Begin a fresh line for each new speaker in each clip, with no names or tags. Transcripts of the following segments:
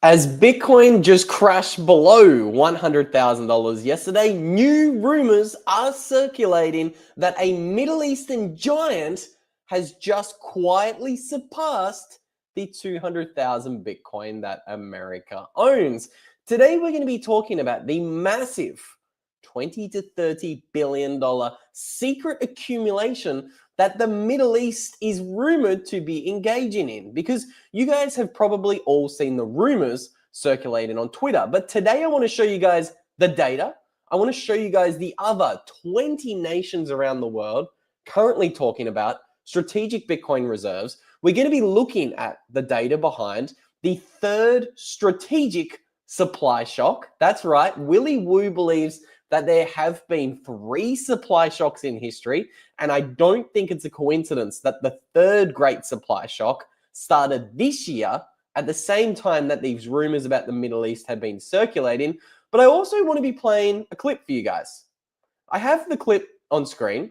As Bitcoin just crashed below $100,000 yesterday, new rumors are circulating that a Middle Eastern giant has just quietly surpassed the 200,000 Bitcoin that America owns. Today, we're going to be talking about the massive $20 to $30 billion secret accumulation that the Middle East is rumored to be engaging in, because you guys have probably all seen the rumors circulating on Twitter. But today I want to show you guys the data. I want to show you guys the other 20 nations around the world currently talking about strategic Bitcoin reserves. We're going to be looking at the data behind the third strategic supply shock. That's right. Willy Woo believes that there have been 3 supply shocks in history, and I don't think it's a coincidence that the third great supply shock started this year at the same time that these rumors about the Middle East have been circulating. But I also want to be playing a clip for you guys. I have the clip on screen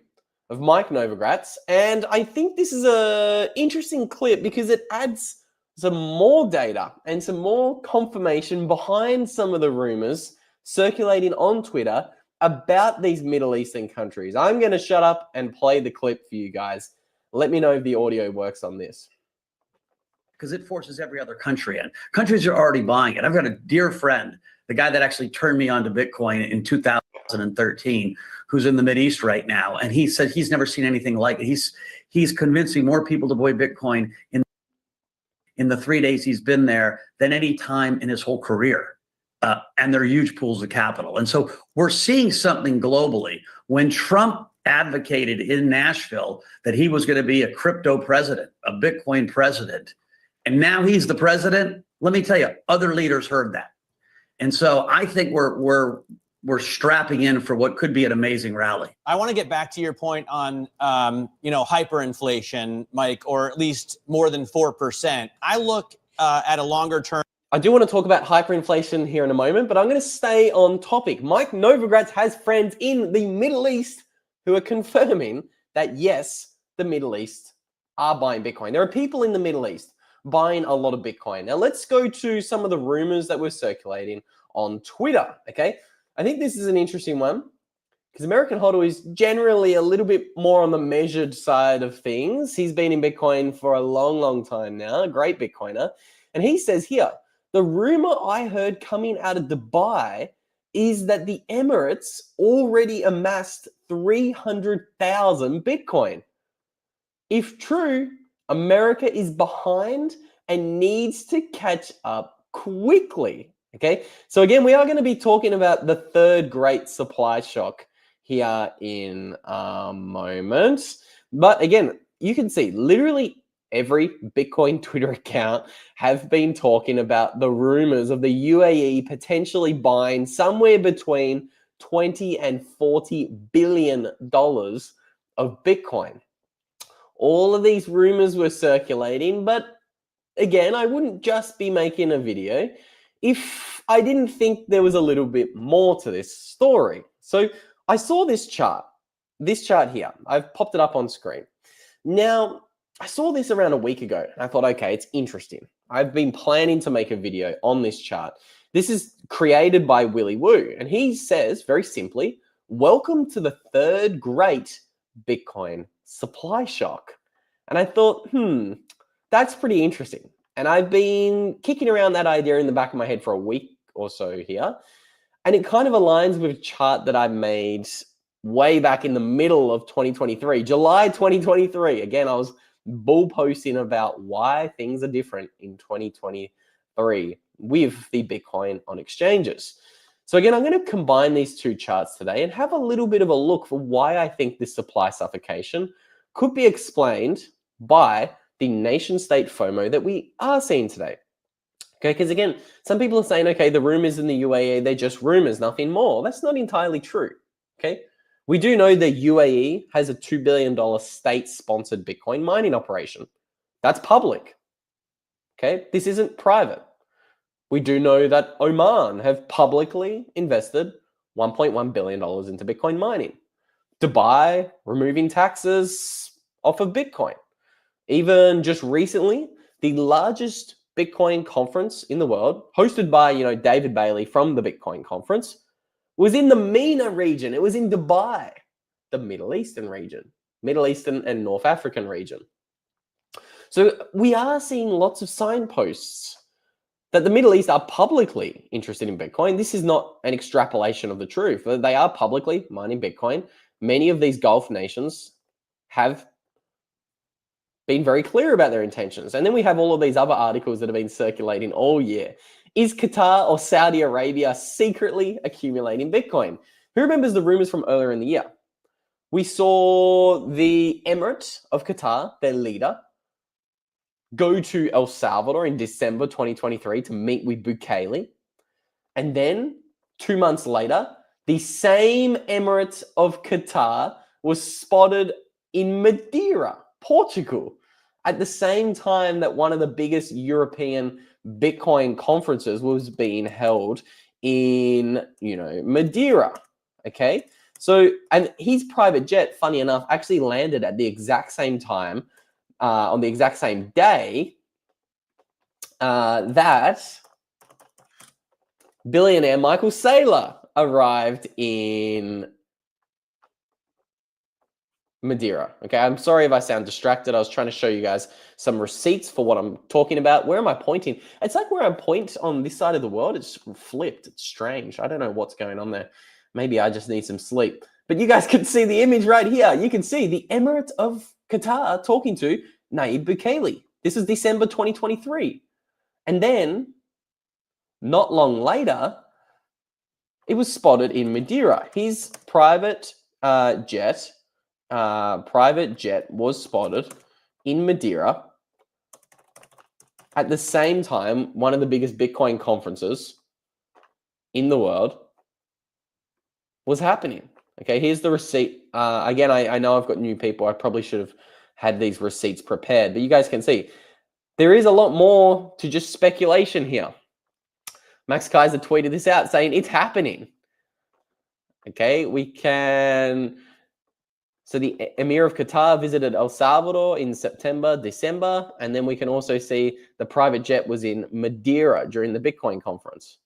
of Mike Novogratz, and I think this is an interesting clip because it adds some more data and some more confirmation behind some of the rumors circulating on Twitter about these Middle Eastern countries. I'm going to shut up and play the clip for you guys. Let me know if the audio works on this.
Because it forces every other country in. Countries are already buying it. I've got a dear friend, the guy that actually turned me on to Bitcoin in 2013, who's in the Mideast right now. And he said he's never seen anything like it. He's convincing more people to buy Bitcoin in the 3 days he's been there than any time in his whole career. And they're huge pools of capital. And so we're seeing something globally. When Trump advocated in Nashville that he was going to be a crypto president, a Bitcoin president, and now he's the president, let me tell you, other leaders heard that. And so I think we're strapping in for what could be an amazing rally.
I want to get back to your point on, hyperinflation, Mike, or at least more than 4%. I look at a longer term.
I do want to talk about hyperinflation here in a moment, but I'm going to stay on topic. Mike Novogratz has friends in the Middle East who are confirming that, yes, the Middle East are buying Bitcoin. There are people in the Middle East buying a lot of Bitcoin. Now, let's go to some of the rumors that were circulating on Twitter, okay? I think this is an interesting one because American Hodl is generally a little bit more on the measured side of things. He's been in Bitcoin for a long, long time now, a great Bitcoiner. And he says here, the rumor I heard coming out of Dubai is that the Emirates already amassed 300,000 Bitcoin. If true, America is behind and needs to catch up quickly. Okay, so again, we are going to be talking about the third great supply shock here in a moment. But again, you can see literally every Bitcoin Twitter account have been talking about the rumors of the UAE potentially buying somewhere between 20 and $40 billion of Bitcoin. All of these rumors were circulating, but again, I wouldn't just be making a video if I didn't think there was a little bit more to this story. So I saw this chart here. I've popped it up on screen. Now, I saw this around a week ago, and I thought, okay, it's interesting. I've been planning to make a video on this chart. This is created by Willy Woo, and he says, very simply, welcome to the third great Bitcoin supply shock. And I thought, that's pretty interesting. And I've been kicking around that idea in the back of my head for a week or so here. And it kind of aligns with a chart that I made way back in the middle of 2023, July 2023. Again, I was bull posting about why things are different in 2023 with the Bitcoin on exchanges. So again, I'm going to combine these two charts today and have a little bit of a look for why I think this supply suffocation could be explained by the nation state FOMO that we are seeing today. Okay, because again, some people are saying, okay, the rumors in the UAE, they're just rumors, nothing more. That's not entirely true, okay? We do know the UAE has a $2 billion state-sponsored Bitcoin mining operation. That's public, okay? This isn't private. We do know that Oman have publicly invested $1.1 billion into Bitcoin mining. Dubai removing taxes off of Bitcoin. Even just recently, the largest Bitcoin conference in the world, hosted by, David Bailey from the Bitcoin conference, was in the MENA region. It was in Dubai, the Middle Eastern region, Middle Eastern and North African region. So we are seeing lots of signposts that the Middle East are publicly interested in Bitcoin. This is not an extrapolation of the truth. They are publicly mining Bitcoin. Many of these Gulf nations have been very clear about their intentions. And then we have all of these other articles that have been circulating all year. Is Qatar or Saudi Arabia secretly accumulating Bitcoin? Who remembers the rumors from earlier in the year? We saw the Emirate of Qatar, their leader, go to El Salvador in December 2023 to meet with Bukele. And then 2 months later, the same Emirate of Qatar was spotted in Madeira, Portugal, at the same time that one of the biggest European Bitcoin conferences was being held in, Madeira. Okay. So, and his private jet, funny enough, actually landed at the exact same time, on the exact same day that billionaire Michael Saylor arrived in Madeira. Okay, I'm sorry if I sound distracted. I was trying to show you guys some receipts for what I'm talking about. Where am I pointing? It's like where I point on this side of the world, it's flipped. It's strange. I don't know what's going on there. Maybe I just need some sleep. But you guys can see the image right here. You can see the Emirate of Qatar talking to Nayib Bukele. This is December 2023. And then, not long later, it was spotted in Madeira. His private jet was spotted in Madeira at the same time one of the biggest Bitcoin conferences in the world was happening. Okay, here's the receipt. Again, I know I've got new people. I probably should have had these receipts prepared, but you guys can see there is a lot more to just speculation here. Max Kaiser tweeted this out saying it's happening. Okay, we can. So the Emir of Qatar visited El Salvador in September, December, and then we can also see the private jet was in Madeira during the Bitcoin conference.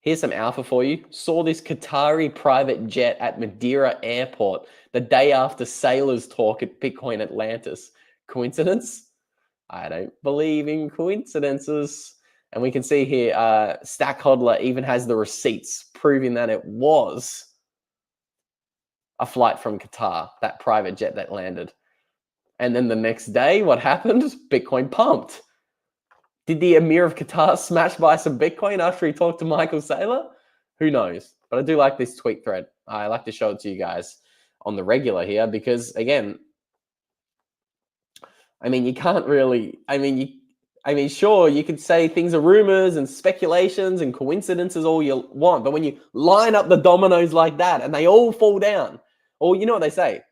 Here's some alpha for you. Saw this Qatari private jet at Madeira airport the day after Sailor's talk at Bitcoin Atlantis. Coincidence? I don't believe in coincidences. And we can see here, Stack Hodler even has the receipts proving that it was a flight from Qatar, that private jet that landed. And then the next day, what happened? Bitcoin pumped. Did the Emir of Qatar smash by some Bitcoin after he talked to Michael Saylor? Who knows? But I do like this tweet thread. I like to show it to you guys on the regular here because, again, you can't really, sure, you could say things are rumors and speculations and coincidences all you want, but when you line up the dominoes like that and they all fall down, or you know what they say,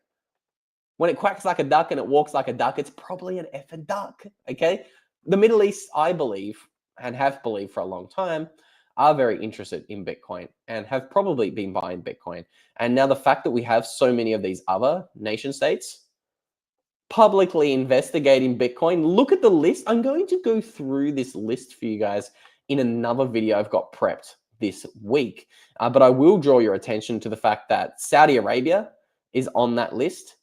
when it quacks like a duck and it walks like a duck, it's probably an effing duck, okay? The Middle East, I believe, and have believed for a long time, are very interested in Bitcoin and have probably been buying Bitcoin. And now the fact that we have so many of these other nation states publicly investigating Bitcoin, look at the list. I'm going to go through this list for you guys in another video I've got prepped this week. But I will draw your attention to the fact that Saudi Arabia is on that list,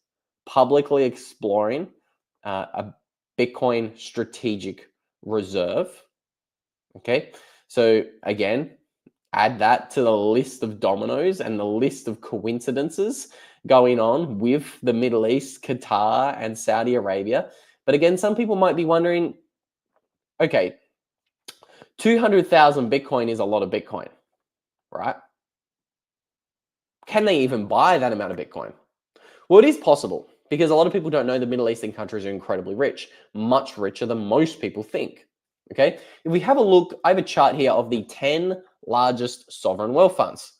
publicly exploring a Bitcoin strategic reserve. Okay, so again, add that to the list of dominoes and the list of coincidences going on with the Middle East, Qatar, and Saudi Arabia. But again, some people might be wondering, okay, 200,000 Bitcoin is a lot of Bitcoin, right? Can they even buy that amount of Bitcoin? Well, it is possible because a lot of people don't know the Middle Eastern countries are incredibly rich, much richer than most people think. Okay, if we have a look, I have a chart here of the 10 largest sovereign wealth funds.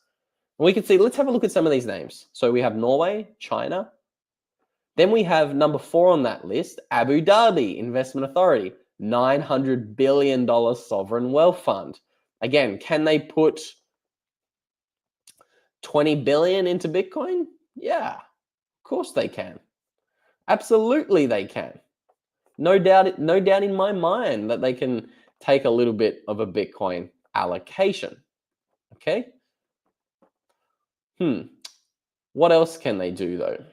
And we can see, let's have a look at some of these names. So we have Norway, China. Then we have number 4 on that list, Abu Dhabi Investment Authority, $900 billion sovereign wealth fund. Again, can they put 20 billion into Bitcoin? Yeah, of course they can. Absolutely they can. No doubt in my mind that they can take a little bit of a Bitcoin allocation. Okay. What else can they do though?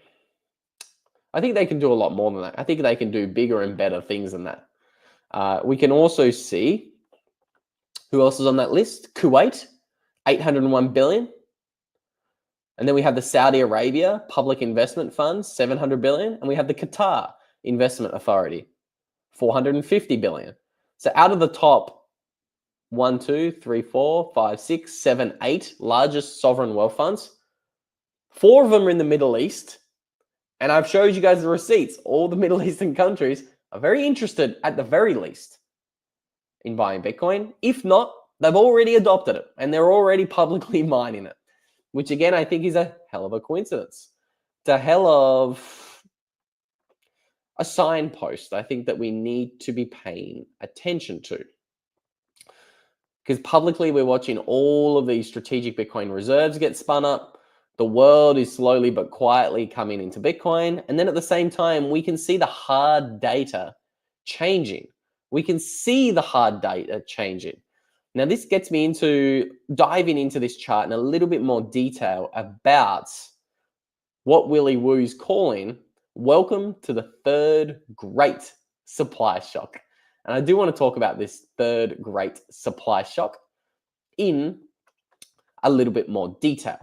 I think they can do a lot more than that. I think they can do bigger and better things than that. We can also see who else is on that list. Kuwait, 801 billion. And then we have the Saudi Arabia Public Investment Fund, 700 billion. And we have the Qatar Investment Authority, 450 billion. So out of the top 1, 2, 3, 4, 5, 6, 7, 8 largest sovereign wealth funds, 4 of them are in the Middle East. And I've showed you guys the receipts. All the Middle Eastern countries are very interested, at the very least, in buying Bitcoin. If not, they've already adopted it and they're already publicly mining it, which again, I think is a hell of a coincidence. It's a hell of a signpost I think that we need to be paying attention to. Because publicly, we're watching all of these strategic Bitcoin reserves get spun up. The world is slowly but quietly coming into Bitcoin. And then at the same time, we can see the hard data changing. We can see the hard data changing. Now, this gets me into diving into this chart in a little bit more detail about what Willy Woo's calling, welcome to the third great supply shock. And I do want to talk about this third great supply shock in a little bit more detail.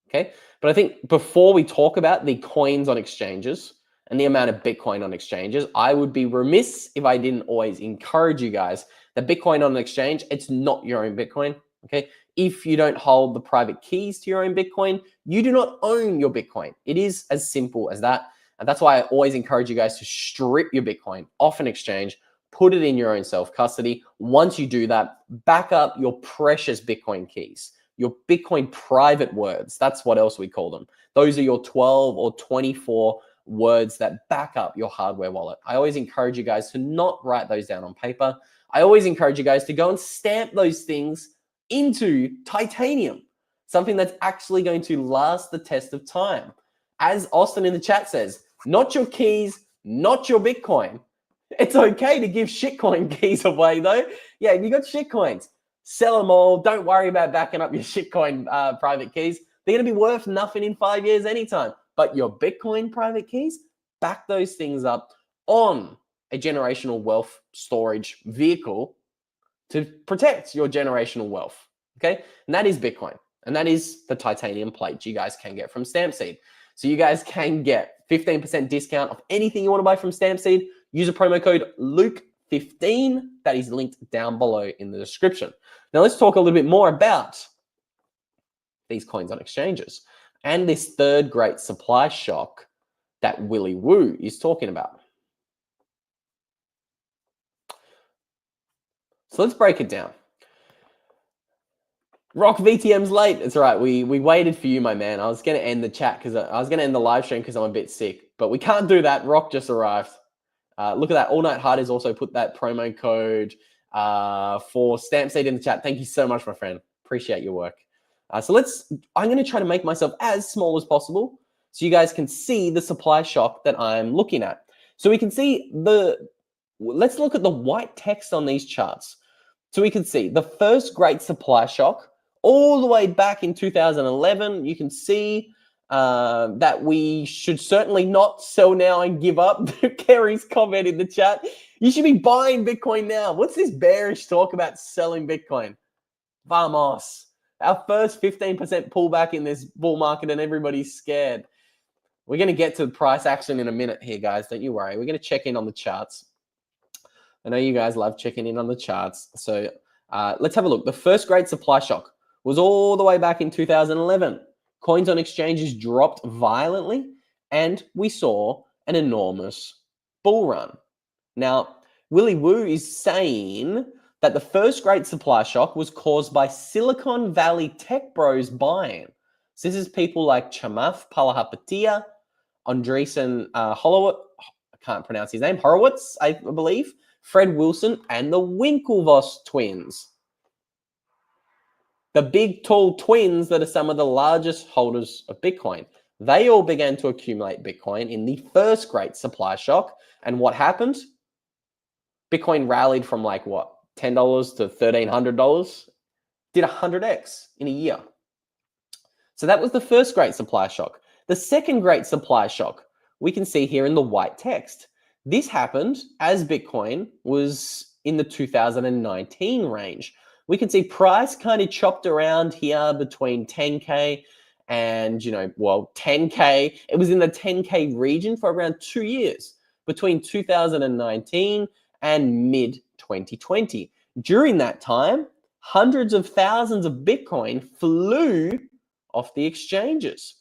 Okay, but I think before we talk about the coins on exchanges and the amount of Bitcoin on exchanges, I would be remiss if I didn't always encourage you guys that Bitcoin on an exchange, it's not your own Bitcoin. Okay, if you don't hold the private keys to your own Bitcoin, you do not own your Bitcoin. It is as simple as that. And that's why I always encourage you guys to strip your Bitcoin off an exchange, put it in your own self-custody. Once you do that, back up your precious Bitcoin keys. Your Bitcoin private words, that's what else we call them. Those are your 12 or 24 words that back up your hardware wallet. I always encourage you guys to not write those down on paper. I always encourage you guys to go and stamp those things into titanium, something that's actually going to last the test of time. As Austin in the chat says, not your keys, not your Bitcoin. It's okay to give shitcoin keys away though. Yeah, if you got shitcoins, sell them all. Don't worry about backing up your shitcoin private keys. They're going to be worth nothing in 5 years anytime. But your Bitcoin private keys, back those things up on a generational wealth storage vehicle to protect your generational wealth. Okay, and that is Bitcoin. And that is the titanium plate you guys can get from Stampseed. So you guys can get 15% discount of anything you want to buy from Stampseed. Use a promo code Luke15. That is linked down below in the description. Now let's talk a little bit more about these coins on exchanges and this third great supply shock that Willy Woo is talking about. So let's break it down. Rock VTM's late. It's all right. We waited for you, my man. I was going to end the chat because I was going to end the live stream because I'm a bit sick, but we can't do that. Rock just arrived. Look at that. All Night Hard has also put that promo code for Stampseed in the chat. Thank you so much, my friend. Appreciate your work. So I'm going to try to make myself as small as possible so you guys can see the supply shock that I'm looking at. So we can see let's look at the white text on these charts. So we can see the first great supply shock all the way back in 2011. You can see that we should certainly not sell now and give up. Kerry's comment in the chat. You should be buying Bitcoin now. What's this bearish talk about selling Bitcoin? Vamos. Our first 15% pullback in this bull market and everybody's scared. We're going to get to the price action in a minute here, guys. Don't you worry. We're going to check in on the charts. I know you guys love checking in on the charts. So let's have a look. The first great supply shock was all the way back in 2011. Coins on exchanges dropped violently, and we saw an enormous bull run. Now, Willy Woo is saying that the first great supply shock was caused by Silicon Valley tech bros buying. So this is people like Chamath Palihapitiya, Andreessen Horowitz, I can't pronounce his name, Horowitz, I believe, Fred Wilson, and the Winklevoss twins. The big, tall twins that are some of the largest holders of Bitcoin. They all began to accumulate Bitcoin in the first great supply shock And what happened? Bitcoin rallied from like what, $10 to $1,300, did 100x in a year. So that was the first great supply shock. The second great supply shock, we can see here in the white text. This happened as Bitcoin was in the 2019 range. We can see price kind of chopped around here between 10K and, 10K. It was in the 10K region for around 2 years between 2019 and mid 2020. During that time, hundreds of thousands of Bitcoin flew off the exchanges.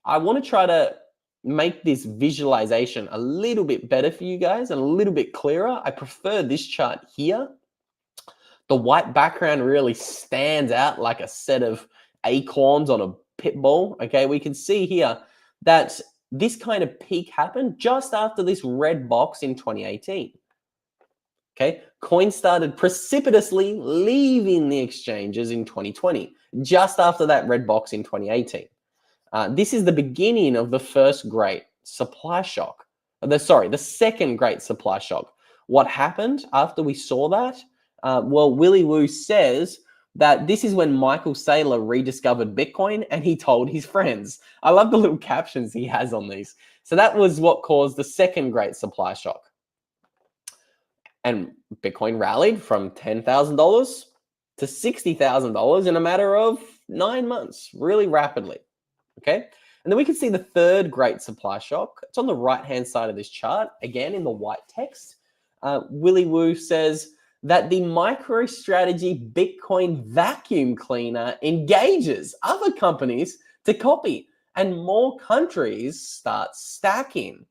I want to try to make this visualization a little bit better for you guys and a little bit clearer. I prefer this chart here. The white background really stands out like a set of acorns on a pit bull. Okay, we can see here that this kind of peak happened just after this red box in 2018. Okay, coins started precipitously leaving the exchanges in 2020, just after that red box in 2018. This is the beginning of the first great supply shock. The second great supply shock. What happened after we saw that? Well, Willy Woo says that this is when Michael Saylor rediscovered Bitcoin and he told his friends. I love the little captions he has on these. So that was what caused the second great supply shock. And Bitcoin rallied from $10,000 to $60,000 in a matter of 9 months, really rapidly. Okay, and then we can see the third great supply shock. It's on the right-hand side of this chart, again in the white text. Willy Woo says that the MicroStrategy Bitcoin vacuum cleaner engages other companies to copy, and more countries start stacking.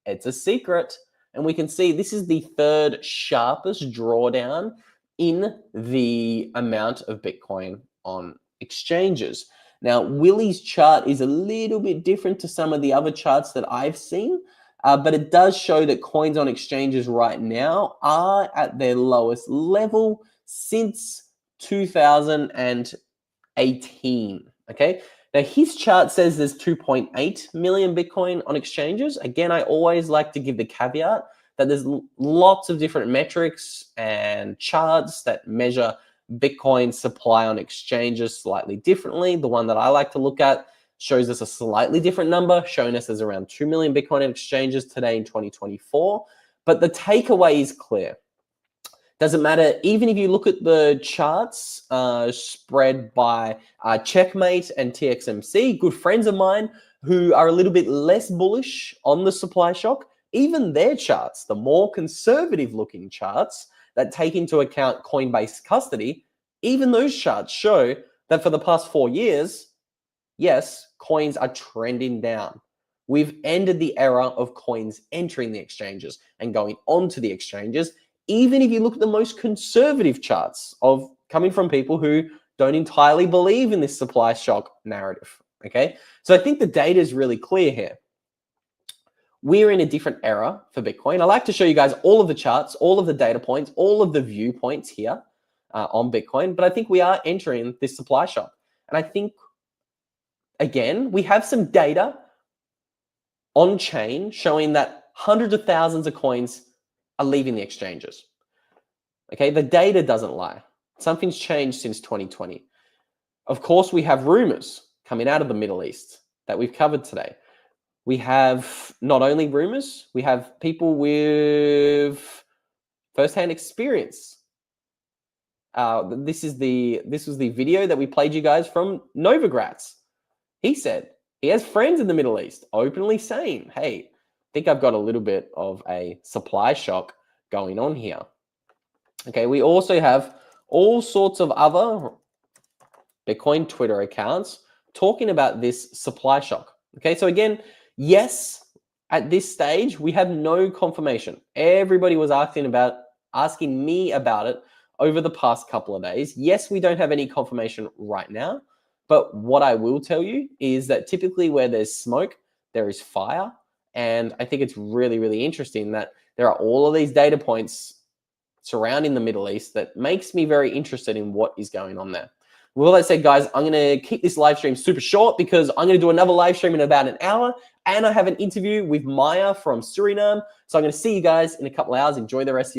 It's a secret. And we can see this is the third sharpest drawdown in the amount of Bitcoin on exchanges. Now, Willy's chart is a little bit different to some of the other charts that I've seen, but it does show that coins on exchanges right now are at their lowest level since 2018, okay? Now, his chart says there's 2.8 million Bitcoin on exchanges. Again, I always like to give the caveat that there's lots of different metrics and charts that measure Bitcoin supply on exchanges slightly differently. The one that I like to look at shows us a slightly different number, showing us there's around 2 million Bitcoin on exchanges today in 2024. But the takeaway is clear. Doesn't matter, even if you look at the charts spread by Checkmate and TXMC, good friends of mine who are a little bit less bullish on the supply shock, even their charts, the more conservative looking charts that take into account Coinbase custody, even those charts show that for the past 4 years, yes, coins are trending down. We've ended the era of coins entering the exchanges and going onto the exchanges. Even if you look at the most conservative charts of coming from people who don't entirely believe in this supply shock narrative, okay? So I think the data is really clear here. We're in a different era for Bitcoin. I like to show you guys all of the charts, all of the data points, all of the viewpoints here on Bitcoin, but I think we are entering this supply shock. And I think, again, we have some data on chain showing that hundreds of thousands of coins are leaving the exchanges. Okay, the data doesn't lie. Something's changed since 2020. Of course, we have rumors coming out of the Middle East that we've covered today. We have not only rumors, we have people with firsthand experience. This was the video that we played you guys from Novogratz. He said he has friends in the Middle East openly saying, hey, I think I've got a little bit of a supply shock going on here. Okay, we also have all sorts of other Bitcoin Twitter accounts talking about this supply shock. Okay, so again, yes, at this stage, we have no confirmation. Everybody was asking me about it over the past couple of days. Yes, we don't have any confirmation right now, but what I will tell you is that typically where there's smoke, there is fire. And I think it's really, really interesting that there are all of these data points surrounding the Middle East that makes me very interested in what is going on there. With all that said, guys, I'm going to keep this live stream super short because I'm going to do another live stream in about an hour. And I have an interview with Maya from Suriname. So I'm going to see you guys in a couple hours. Enjoy the rest of your